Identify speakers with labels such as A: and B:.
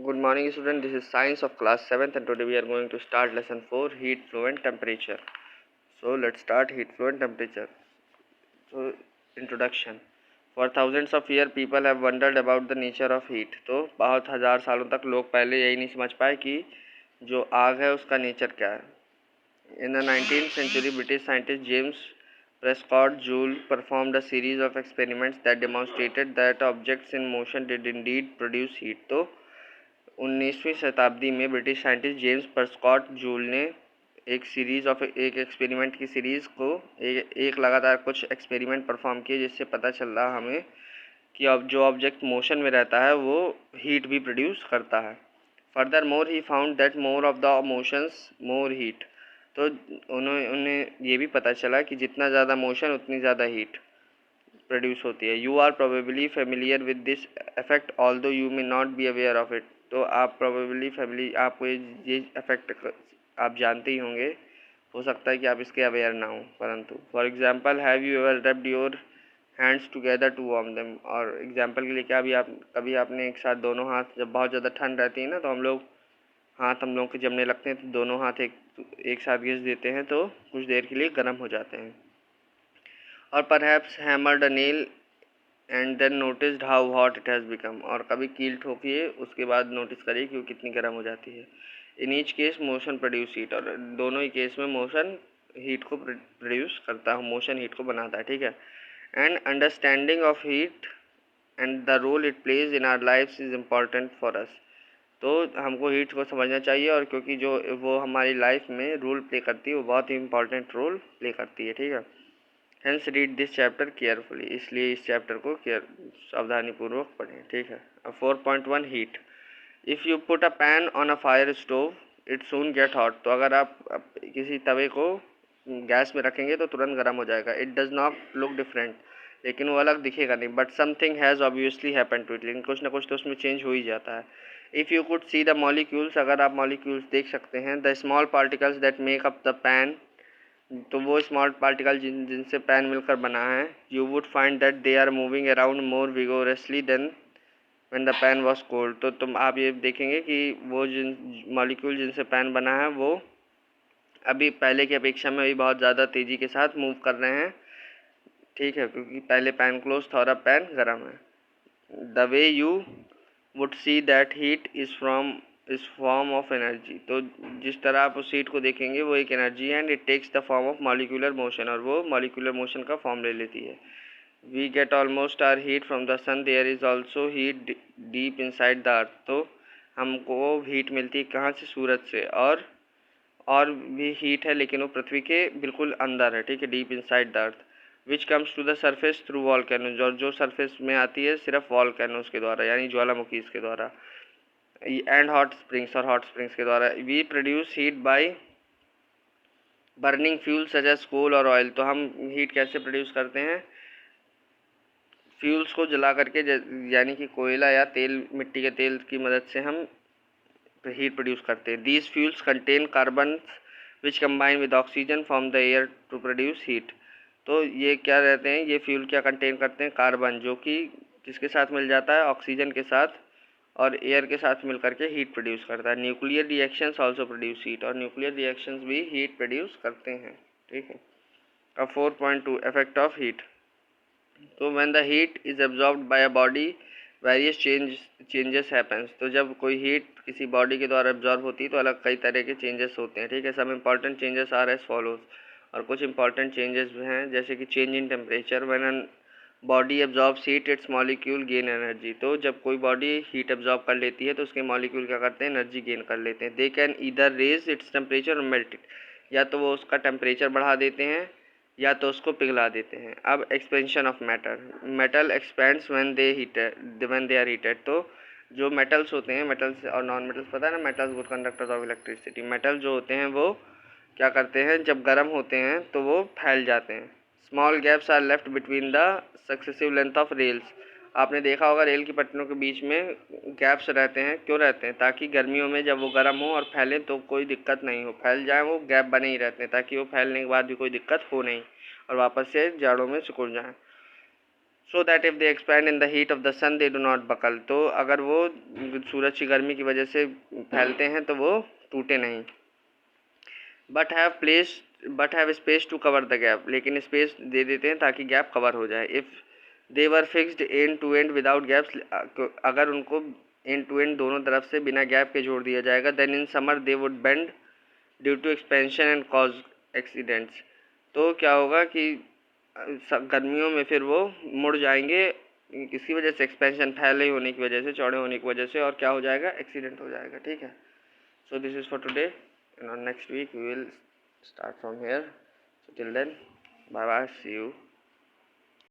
A: Good morning, student. This is science of class 7th, and today we are going to start lesson 4, heat flow and temperature. So let's start heat flow and temperature. So introduction. For thousands of years, people have wondered about the nature of heat. तो बहुत हज़ार सालों तक लोग पहले यही नहीं समझ पाए कि जो आग है उसका नेचर क्या है. In the 19th century, British scientist James Prescott Joule performed a series of experiments that demonstrated that objects in motion did indeed produce heat. तो 19वीं शताब्दी में ब्रिटिश साइंटिस्ट जेम्स परस्कॉट जूल ने एक एक्सपेरिमेंट की सीरीज़ को एक लगातार कुछ एक्सपेरिमेंट परफॉर्म किए, जिससे पता चल रहा हमें कि अब जो ऑब्जेक्ट मोशन में रहता है वो हीट भी प्रोड्यूस करता है. Further more he found that more of the motions more heat. तो उन्हें ये भी पता चला कि जितना ज़्यादा मोशन उतनी ज़्यादा हीट प्रोड्यूस होती है. You are probably familiar with this effect although you may not be aware of it. तो आप प्रोबेबली आपको ये इफेक्ट आप जानते ही होंगे. हो सकता है कि आप इसके अवेयर ना हो, परंतु for example have you ever rubbed your hands together to warm them. और एग्जांपल के लिए क्या कभी आपने एक साथ दोनों हाथ, जब बहुत ज़्यादा ठंड रहती है ना, तो हम लोगों के जमने लगते हैं, तो दोनों हाथ एक साथ घिस देते हैं तो कुछ देर के लिए गर्म हो जाते हैं. और perhaps hammered a nail and then noticed how hot it has become. और कभी कील ठोकिए, उसके बाद नोटिस करिए कि वो कितनी गर्म हो जाती है. In each case motion produce heat. और दोनों ही केस में मोशन हीट को प्रोड्यूस करता है, मोशन हीट को बनाता है. ठीक है. And understanding of heat and the role it plays in our lives is important for us. तो हमको हीट को समझना चाहिए, और क्योंकि जो वो हमारी लाइफ में रोल प्ले करती है, वो बहुत ही इंपॉर्टेंट रोल प्ले करती है. ठीक है. Hence read this chapter carefully. इसलिए इस चैप्टर को सावधानी पूर्वक पढ़ें. ठीक है. 4.1 heat. If you put a pan on a fire stove it soon get hot. तो अगर आप किसी तवे को गैस में रखेंगे तो तुरंत गर्म हो जाएगा. It does not look different. लेकिन वो अलग दिखेगा नहीं. But something has obviously happen to it. लेकिन कुछ ना कुछ तो उसमें चेंज हो ही जाता है. If you could see the molecules. अगर आप मॉलिक्यूल्स देख सकते हैं. The small particles that make up the pan. तो वो स्मॉल पार्टिकल जिनसे पैन मिलकर बना है. You would find that they are moving around more vigorously than when the pan was cold. तो तुम आप ये देखेंगे कि वो जिन मॉलिक्यूल जिनसे पैन बना है वो अभी पहले की अपेक्षा में अभी बहुत ज़्यादा तेज़ी के साथ मूव कर रहे हैं. ठीक है. क्योंकि पहले पैन क्लोज था और अब पैन गर्म है. The way you would see that heat इस फॉर्म ऑफ एनर्जी. तो जिस तरह आप उस हीट को देखेंगे वो एक एनर्जी है. And it takes the form of molecular motion. और वो मॉलिक्यूलर मोशन का फॉर्म ले लेती है. We get almost our heat from the sun. There is also heat deep inside the earth. तो हमको हीट मिलती है कहाँ से? सूरज से. और भी हीट है, लेकिन वो पृथ्वी के बिल्कुल अंदर है. ठीक है. Deep inside the earth. Which comes to the surface through volcanoes. और जो सरफेस में आती है सिर्फ वॉल्केनोज के द्वारा, यानी ज्वालामुखी के द्वारा. And hot springs. और हॉट स्प्रिंग्स के द्वारा. We produce heat by burning fuel such as coal or oil. तो हम हीट कैसे प्रोड्यूस करते हैं? फ्यूल्स को जला करके, यानी कि कोयला या तेल, मिट्टी के तेल की मदद से हम हीट प्रोड्यूस करते हैं. These fuels contain carbon which combine with oxygen from the air to produce heat. तो ये क्या रहते हैं? ये फ्यूल क्या कंटेन करते हैं? कार्बन, जो कि किसके साथ मिल जाता है? ऑक्सीजन के साथ और एयर के साथ मिल करके हीट प्रोड्यूस करता है. Nuclear reactions also produce heat. और न्यूक्लियर रिएक्शंस भी हीट प्रोड्यूस करते हैं. ठीक है. अब 4.2 इफेक्ट ऑफ हीट. तो when the heat is absorbed bye a body various changes happens. तो जब कोई हीट किसी बॉडी के द्वारा एब्जॉर्ब होती है तो अलग कई तरह के चेंजेस होते हैं. ठीक है. Some important changes are as follows. और कुछ इंपॉर्टेंट चेंजेस हैं, जैसे कि change in temperature. When an body absorbs heat its molecule gain energy. तो जब कोई बॉडी हीट एब्जॉर्ब कर लेती है तो उसके मॉलिक्यूल क्या करते हैं? एनर्जी गेन कर लेते हैं. They can either raise its temperature or melt it. या तो वो उसका टेम्परेचर बढ़ा देते हैं या तो उसको पिघला देते हैं. अब expansion of matter. Metal expands when they are heated. तो जो मेटल्स होते हैं, मेटल्स और नॉन मेटल्स पता है ना, metals good conductors of electricity. Metal जो होते हैं वो क्या करते हैं? जब गर्म होते हैं तो वो फैल जाते हैं. Small gaps are left between the successive length of rails. आपने देखा होगा रेल की पटरियों के बीच में गैप्स रहते हैं. क्यों रहते हैं? ताकि गर्मियों में जब वो गर्म हो और फैले तो कोई दिक्कत नहीं हो. फैल जाए वो गैप बने ही रहते हैं ताकि वो फैलने के बाद भी कोई दिक्कत हो नहीं और वापस से जाड़ों में सिकुड़ जाएं. So that if they expand in the heat of the sun they do not buckle, तो अगर वो सूरज की गर्मी की वजह से फैलते हैं तो वो टूटे नहीं। But have space to cover the gap, लेकिन स्पेस दे देते हैं ताकि गैप कवर हो जाए। If they were fixed end to end without gaps, अगर उनको एंड टू एंड दोनों तरफ से बिना गैप के जोड़ दिया जाएगा, then in summer they would bend due to expansion and cause accidents, तो क्या होगा कि गर्मियों में फिर वो मुड़ जाएंगे, किसकी वजह से, एक्सपेंशन फैले होने की वजह से, चौड़े होने की वजह से, और क्या हो जाएगा, एक्सीडेंट हो जाएगा। ठीक है, so this is for today, and on next week we will start from here. So till then, bye bye, see you.